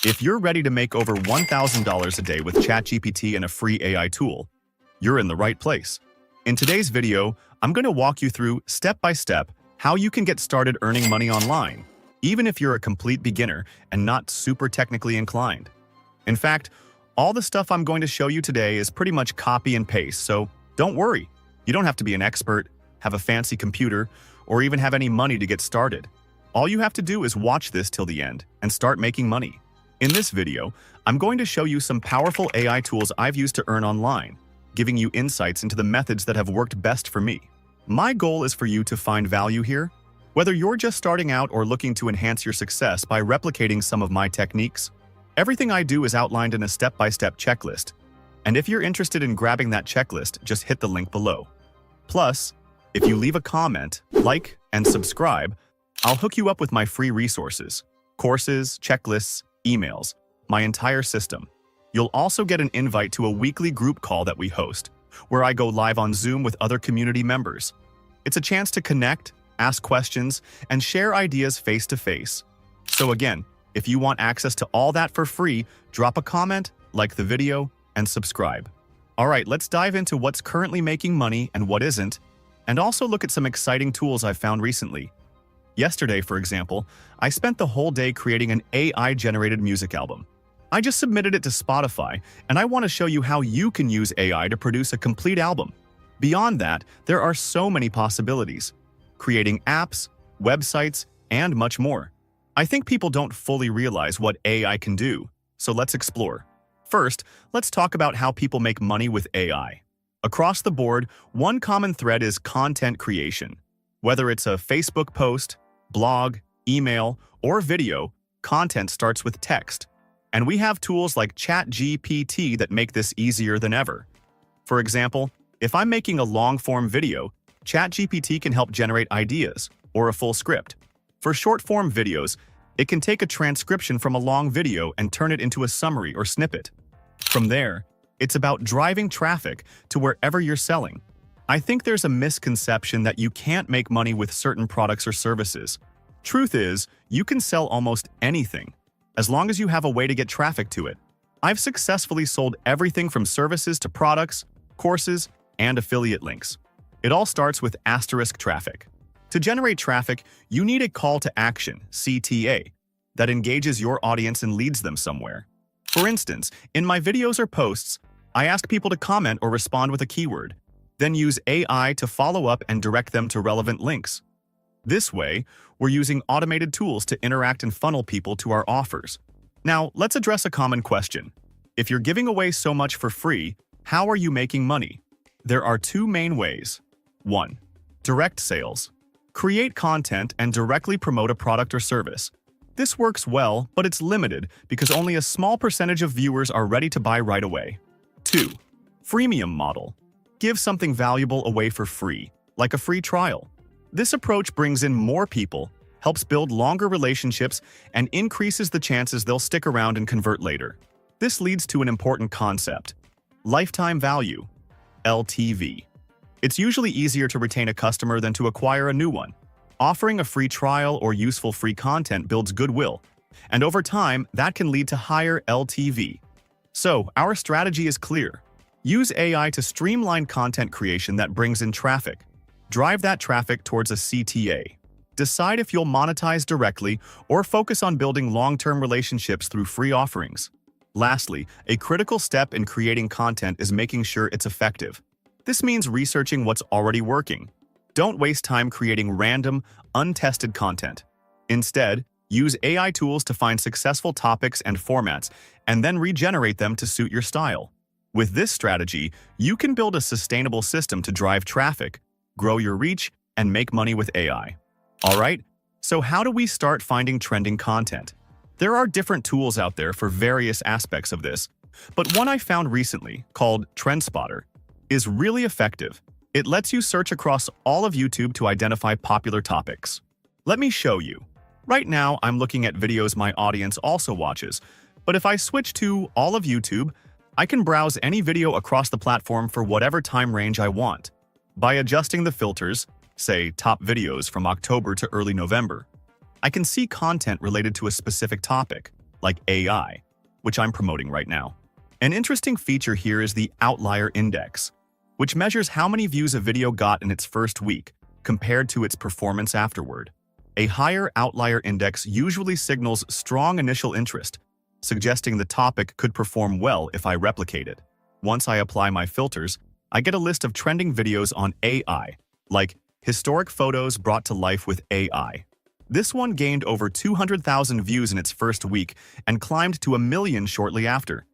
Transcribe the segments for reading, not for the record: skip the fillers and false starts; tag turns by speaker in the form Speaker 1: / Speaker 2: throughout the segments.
Speaker 1: If you're ready to make over $1,000 a day with ChatGPT and a free AI tool, you're in the right place. In today's video, I'm going to walk you through step-by-step how you can get started earning money online, even if you're a complete beginner and not super technically inclined. In fact, all the stuff I'm going to show you today is pretty much copy and paste, so don't worry. You don't have to be an expert, have a fancy computer, or even have any money to get started. All you have to do is watch this till the end and start making money. In this video, I'm going to show you some powerful AI tools I've used to earn online, giving you insights into the methods that have worked best for me. My goal is for you to find value here. Whether you're just starting out or looking to enhance your success by replicating some of my techniques, everything I do is outlined in a step-by-step checklist. And if you're interested in grabbing that checklist, just hit the link below. Plus, if you leave a comment, like, and subscribe, I'll hook you up with my free resources, courses, checklists, emails, my entire system. You'll also get an invite to a weekly group call that we host, where I go live on Zoom with other community members. It's a chance to connect, ask questions, and share ideas face-to-face. So again, if you want access to all that for free, drop a comment, like the video, and subscribe. All right, let's dive into what's currently making money and what isn't, and also look at some exciting tools I've found recently. Yesterday, for example, I spent the whole day creating an AI-generated music album. I just submitted it to Spotify, and I want to show you how you can use AI to produce a complete album. Beyond that, there are so many possibilities: creating apps, websites, and much more. I think people don't fully realize what AI can do, so let's explore. First, let's talk about how people make money with AI. Across the board, one common thread is content creation. Whether it's a Facebook post, blog, email, or video, content starts with text. And we have tools like ChatGPT that make this easier than ever. For example, if I'm making a long-form video, ChatGPT can help generate ideas or a full script. For short-form videos, it can take a transcription from a long video and turn it into a summary or snippet. From there, it's about driving traffic to wherever you're selling. I think there's a misconception that you can't make money with certain products or services. Truth is, you can sell almost anything, as long as you have a way to get traffic to it. I've successfully sold everything from services to products, courses, and affiliate links. It all starts with asterisk traffic. To generate traffic, you need a call to action, CTA, that engages your audience and leads them somewhere. For instance, in my videos or posts, I ask people to comment or respond with a keyword, then use AI to follow up and direct them to relevant links. This way, we're using automated tools to interact and funnel people to our offers. Now, let's address a common question. If you're giving away so much for free, how are you making money? There are two main ways. 1. Direct sales. Create content and directly promote a product or service. This works well, but it's limited because only a small percentage of viewers are ready to buy right away. 2. Freemium model. Give something valuable away for free, like a free trial. This approach brings in more people, helps build longer relationships, and increases the chances they'll stick around and convert later. This leads to an important concept: lifetime value, LTV. It's usually easier to retain a customer than to acquire a new one. Offering a free trial or useful free content builds goodwill, and over time, that can lead to higher LTV. So, our strategy is clear. Use AI to streamline content creation that brings in traffic. Drive that traffic towards a CTA. Decide if you'll monetize directly or focus on building long-term relationships through free offerings. Lastly, a critical step in creating content is making sure it's effective. This means researching what's already working. Don't waste time creating random, untested content. Instead, use AI tools to find successful topics and formats and then regenerate them to suit your style. With this strategy, you can build a sustainable system to drive traffic, grow your reach, and make money with AI. All right, so how do we start finding trending content? There are different tools out there for various aspects of this, but one I found recently, called TrendSpotter, is really effective. It lets you search across all of YouTube to identify popular topics. Let me show you. Right now, I'm looking at videos my audience also watches, but if I switch to all of YouTube, I can browse any video across the platform for whatever time range I want. By adjusting the filters, say top videos from October to early November, I can see content related to a specific topic, like AI, which I'm promoting right now. An interesting feature here is the outlier index, which measures how many views a video got in its first week compared to its performance afterward. A higher outlier index usually signals strong initial interest, suggesting the topic could perform well if I replicate it. Once I apply my filters, I get a list of trending videos on AI, like historic photos brought to life with AI. This one gained over 200,000 views in its first week and climbed to 1 million shortly after.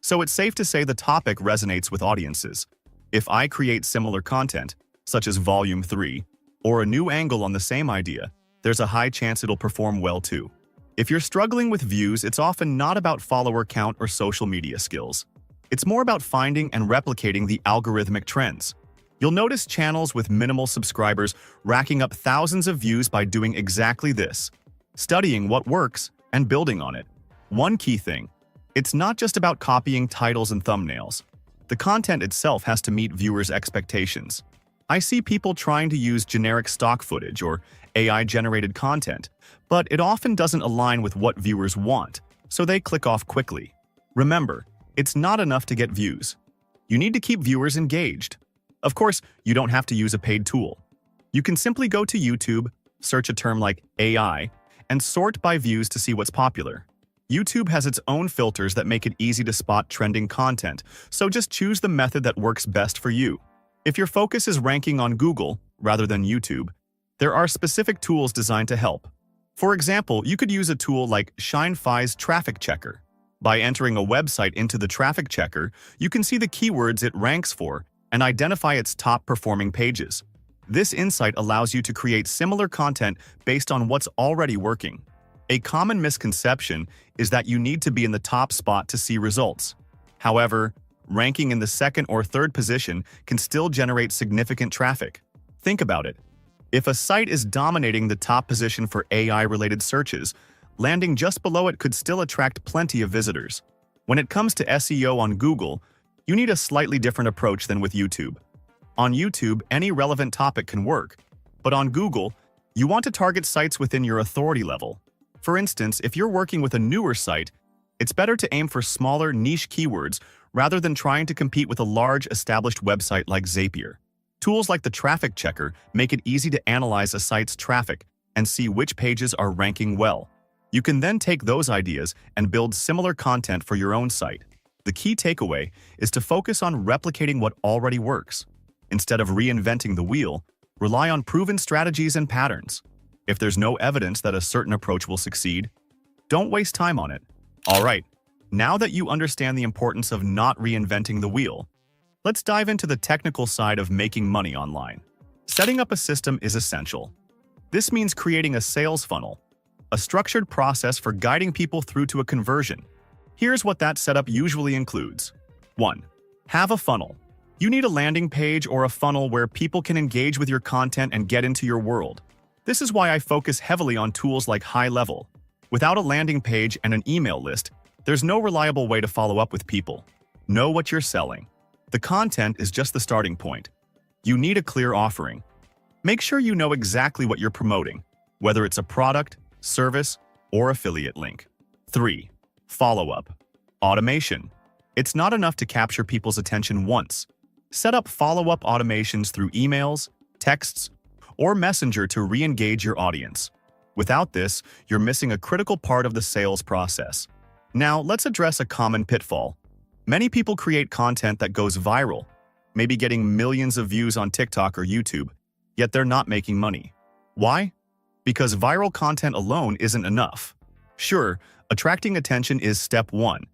Speaker 1: So it's safe to say the topic resonates with audiences. If I create similar content, such as Volume 3, or a new angle on the same idea, there's a high chance it'll perform well too. If you're struggling with views, it's often not about follower count or social media skills. It's more about finding and replicating the algorithmic trends. You'll notice channels with minimal subscribers racking up thousands of views by doing exactly this, studying what works and building on it. One key thing, it's not just about copying titles and thumbnails. The content itself has to meet viewers' expectations. I see people trying to use generic stock footage or AI-generated content, but it often doesn't align with what viewers want, so they click off quickly. Remember, it's not enough to get views. You need to keep viewers engaged. Of course, you don't have to use a paid tool. You can simply go to YouTube, search a term like AI, and sort by views to see what's popular. YouTube has its own filters that make it easy to spot trending content, so just choose the method that works best for you. If your focus is ranking on Google rather than YouTube, there are specific tools designed to help. For example, you could use a tool like ShineFi's Traffic Checker. By entering a website into the traffic checker, you can see the keywords it ranks for and identify its top-performing pages. This insight allows you to create similar content based on what's already working. A common misconception is that you need to be in the top spot to see results. However, ranking in the second or third position can still generate significant traffic. Think about it. If a site is dominating the top position for AI-related searches, landing just below it could still attract plenty of visitors. When it comes to SEO on Google, you need a slightly different approach than with YouTube. On YouTube, any relevant topic can work, but on Google, you want to target sites within your authority level. For instance, if you're working with a newer site, it's better to aim for smaller niche keywords rather than trying to compete with a large established website like Zapier. Tools like the Traffic Checker make it easy to analyze a site's traffic and see which pages are ranking well. You can then take those ideas and build similar content for your own site. The key takeaway is to focus on replicating what already works. Instead of reinventing the wheel, rely on proven strategies and patterns. If there's no evidence that a certain approach will succeed, don't waste time on it. All right, now that you understand the importance of not reinventing the wheel, let's dive into the technical side of making money online. Setting up a system is essential. This means creating a sales funnel, a structured process for guiding people through to a conversion. Here's what that setup usually includes. 1. Have a funnel. You need a landing page or a funnel where people can engage with your content and get into your world. This is why I focus heavily on tools like High Level. Without a landing page and an email list, there's no reliable way to follow up with people. Know what you're selling. The content is just the starting point. You need a clear offering. Make sure you know exactly what you're promoting, whether it's a product, service, or affiliate link. 3. Follow-up. Automation. It's not enough to capture people's attention once. Set up follow-up automations through emails, texts, or Messenger to re-engage your audience. Without this, you're missing a critical part of the sales process. Now, let's address a common pitfall. Many people create content that goes viral, maybe getting millions of views on TikTok or YouTube, yet they're not making money. Why? Because viral content alone isn't enough. Sure, attracting attention is step 1,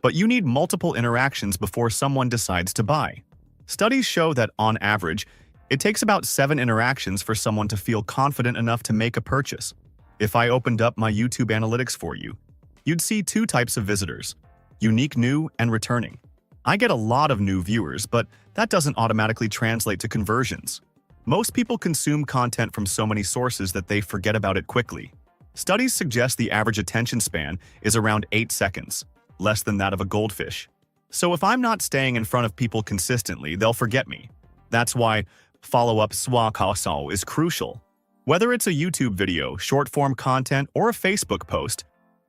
Speaker 1: but you need multiple interactions before someone decides to buy. Studies show that, on average, it takes about 7 interactions for someone to feel confident enough to make a purchase. If I opened up my YouTube analytics for you, you'd see 2 types of visitors: unique new and returning. I get a lot of new viewers, but that doesn't automatically translate to conversions. Most people consume content from so many sources that they forget about it quickly. Studies suggest the average attention span is around 8 seconds, less than that of a goldfish. So if I'm not staying in front of people consistently, they'll forget me. That's why follow-up swakasao is crucial. Whether it's a YouTube video, short-form content, or a Facebook post,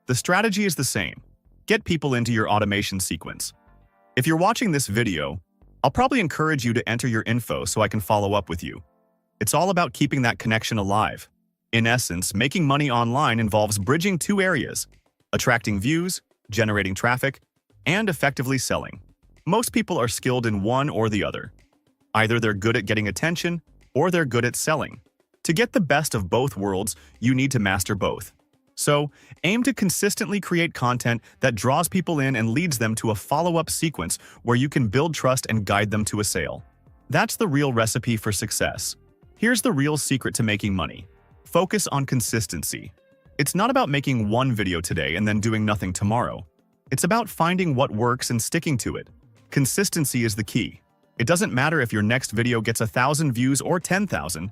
Speaker 1: The strategy is the same. Get people into your automation sequence. If you're watching this video, I'll probably encourage you to enter your info so I can follow up with you. It's all about keeping that connection alive. In essence, making money online involves bridging two areas: attracting views, generating traffic, and effectively selling. Most people are skilled in one or the other. Either they're good at getting attention or they're good at selling. To get the best of both worlds, you need to master both. So, aim to consistently create content that draws people in and leads them to a follow-up sequence where you can build trust and guide them to a sale. That's the real recipe for success. Here's the real secret to making money. Focus on consistency. It's not about making one video today and then doing nothing tomorrow. It's about finding what works and sticking to it. Consistency is the key. It doesn't matter if your next video gets 1,000 views or 10,000.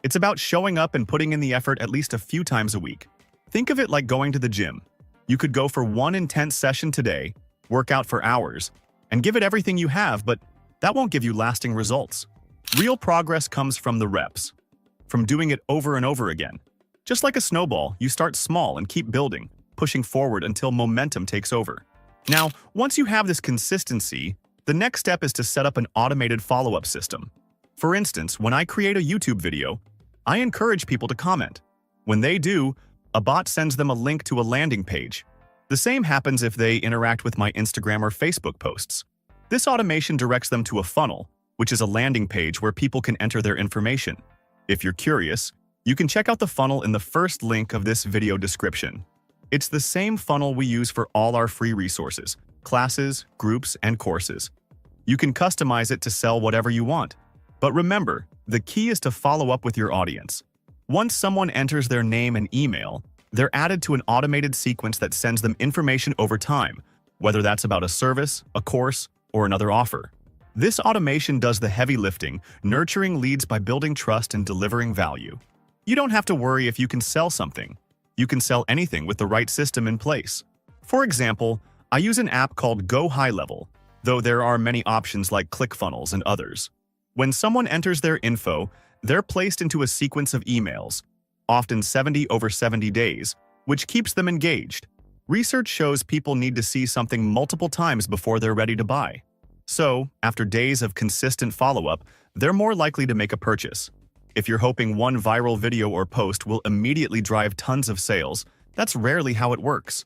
Speaker 1: It's about showing up and putting in the effort at least a few times a week. Think of it like going to the gym. You could go for one intense session today, work out for hours, and give it everything you have, but that won't give you lasting results. Real progress comes from the reps, from doing it over and over again. Just like a snowball, you start small and keep building, pushing forward until momentum takes over. Now, once you have this consistency, the next step is to set up an automated follow-up system. For instance, when I create a YouTube video, I encourage people to comment. When they do, a bot sends them a link to a landing page. The same happens if they interact with my Instagram or Facebook posts. This automation directs them to a funnel, which is a landing page where people can enter their information. If you're curious, you can check out the funnel in the first link of this video description. It's the same funnel we use for all our free resources, classes, groups, and courses. You can customize it to sell whatever you want. But remember, the key is to follow up with your audience. Once someone enters their name and email, they're added to an automated sequence that sends them information over time, whether that's about a service, a course, or another offer. This automation does the heavy lifting, nurturing leads by building trust and delivering value. You don't have to worry if you can sell something. You can sell anything with the right system in place. For example, I use an app called Go High Level, though there are many options like ClickFunnels and others. When someone enters their info, they're placed into a sequence of emails, often 70 over 70 days, which keeps them engaged. Research shows people need to see something multiple times before they're ready to buy. So, after days of consistent follow-up, they're more likely to make a purchase. If you're hoping one viral video or post will immediately drive tons of sales, that's rarely how it works.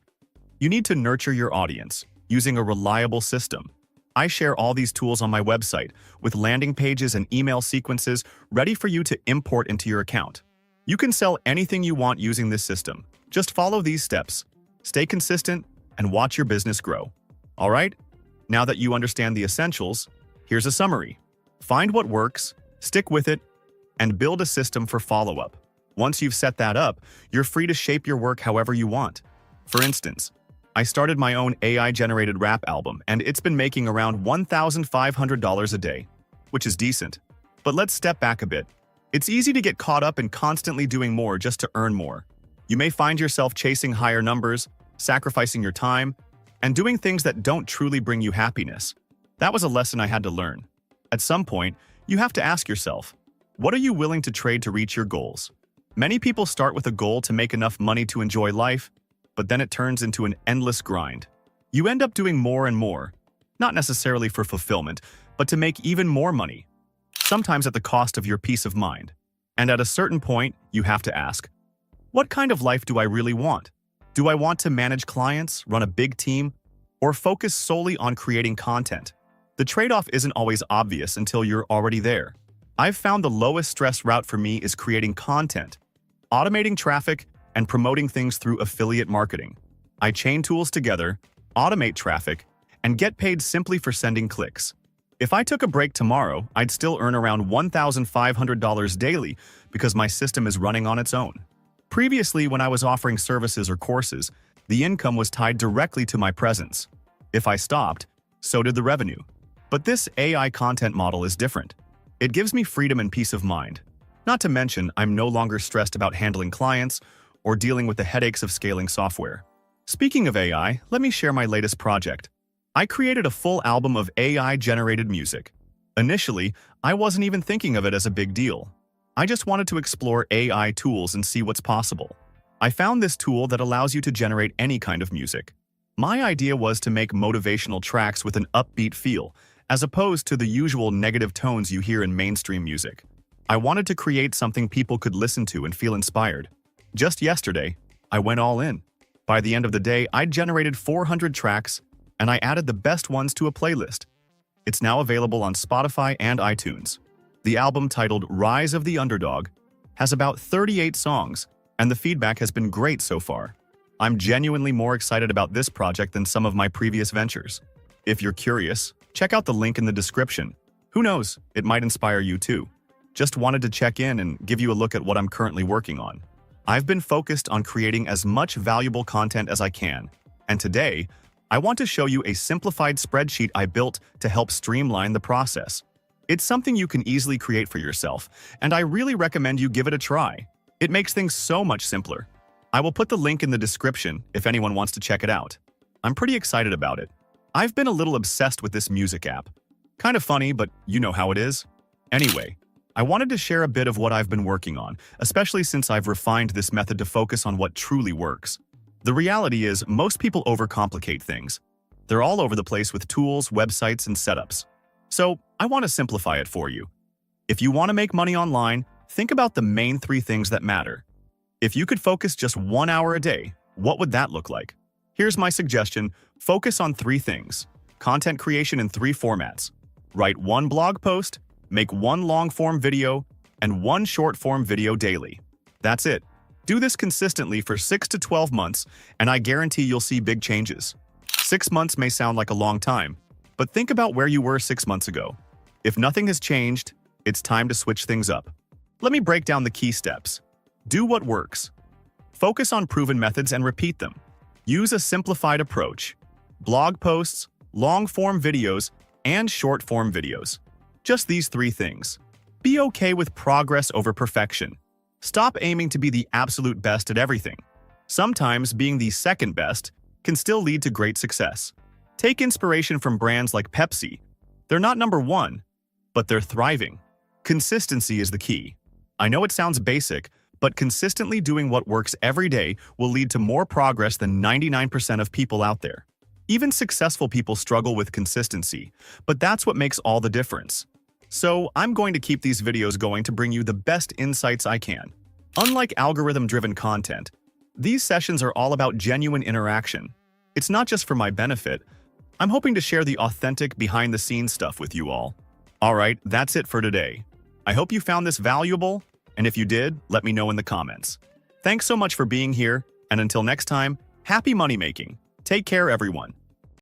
Speaker 1: You need to nurture your audience using a reliable system. I share all these tools on my website, with landing pages and email sequences ready for you to import into your account. You can sell anything you want using this system. Just follow these steps, stay consistent, and watch your business grow. All right? Now that you understand the essentials, here's a summary. Find what works, stick with it, and build a system for follow-up. Once you've set that up, you're free to shape your work however you want. For instance, I started my own AI-generated rap album, and it's been making around $1,500 a day, which is decent. But let's step back a bit. It's easy to get caught up in constantly doing more just to earn more. You may find yourself chasing higher numbers, sacrificing your time, and doing things that don't truly bring you happiness. That was a lesson I had to learn. At some point, you have to ask yourself, what are you willing to trade to reach your goals? Many people start with a goal to make enough money to enjoy life, but then it turns into an endless grind. You end up doing more and more, not necessarily for fulfillment, but to make even more money, sometimes at the cost of your peace of mind. And at a certain point, you have to ask, what kind of life do I really want? Do I want to manage clients, run a big team, or focus solely on creating content? The trade-off isn't always obvious until you're already there. I've found the lowest stress route for me is creating content, automating traffic, and promoting things through affiliate marketing. I chain tools together, automate traffic, and get paid simply for sending clicks. If I took a break tomorrow, I'd still earn around $1,500 daily because my system is running on its own. Previously, when I was offering services or courses, the income was tied directly to my presence. If I stopped, so did the revenue. But this AI content model is different. It gives me freedom and peace of mind. Not to mention, I'm no longer stressed about handling clients or dealing with the headaches of scaling software. Speaking of AI, let me share my latest project. I created a full album of AI-generated music. Initially, I wasn't even thinking of it as a big deal. I just wanted to explore AI tools and see what's possible. I found this tool that allows you to generate any kind of music. My idea was to make motivational tracks with an upbeat feel, as opposed to the usual negative tones you hear in mainstream music. I wanted to create something people could listen to and feel inspired. Just yesterday, I went all in. By the end of the day, I'd generated 400 tracks, and I added the best ones to a playlist. It's now available on Spotify and iTunes. The album, titled Rise of the Underdog, has about 38 songs, and the feedback has been great so far. I'm genuinely more excited about this project than some of my previous ventures. If you're curious, check out the link in the description. Who knows, it might inspire you too. Just wanted to check in and give you a look at what I'm currently working on. I've been focused on creating as much valuable content as I can, and today, I want to show you a simplified spreadsheet I built to help streamline the process. It's something you can easily create for yourself, and I really recommend you give it a try. It makes things so much simpler. I will put the link in the description if anyone wants to check it out. I'm pretty excited about it. I've been a little obsessed with this music app. Kind of funny, but you know how it is. Anyway, I wanted to share a bit of what I've been working on, especially since I've refined this method to focus on what truly works. The reality is, most people overcomplicate things. They're all over the place with tools, websites, and setups. So, I want to simplify it for you. If you want to make money online, think about the main 3 things that matter. If you could focus just 1 hour a day, what would that look like? Here's my suggestion: focus on 3 things. Content creation in 3 formats. Write 1 blog post, make 1 long-form video, and 1 short-form video daily. That's it. Do this consistently for 6 to 12 months, and I guarantee you'll see big changes. 6 months may sound like a long time, but think about where you were 6 months ago. If nothing has changed, it's time to switch things up. Let me break down the key steps. Do what works. Focus on proven methods and repeat them. Use a simplified approach. Blog posts, long-form videos, and short-form videos. Just these 3 things. Be okay with progress over perfection. Stop aiming to be the absolute best at everything. Sometimes being the second best can still lead to great success. Take inspiration from brands like Pepsi. They're not number 1, but they're thriving. Consistency is the key. I know it sounds basic, but consistently doing what works every day will lead to more progress than 99% of people out there. Even successful people struggle with consistency, but that's what makes all the difference. So, I'm going to keep these videos going to bring you the best insights I can. Unlike algorithm-driven content, these sessions are all about genuine interaction. It's not just for my benefit. I'm hoping to share the authentic, behind-the-scenes stuff with you all. Alright, that's it for today. I hope you found this valuable, and if you did, let me know in the comments. Thanks so much for being here, and until next time, happy money making. Take care, everyone.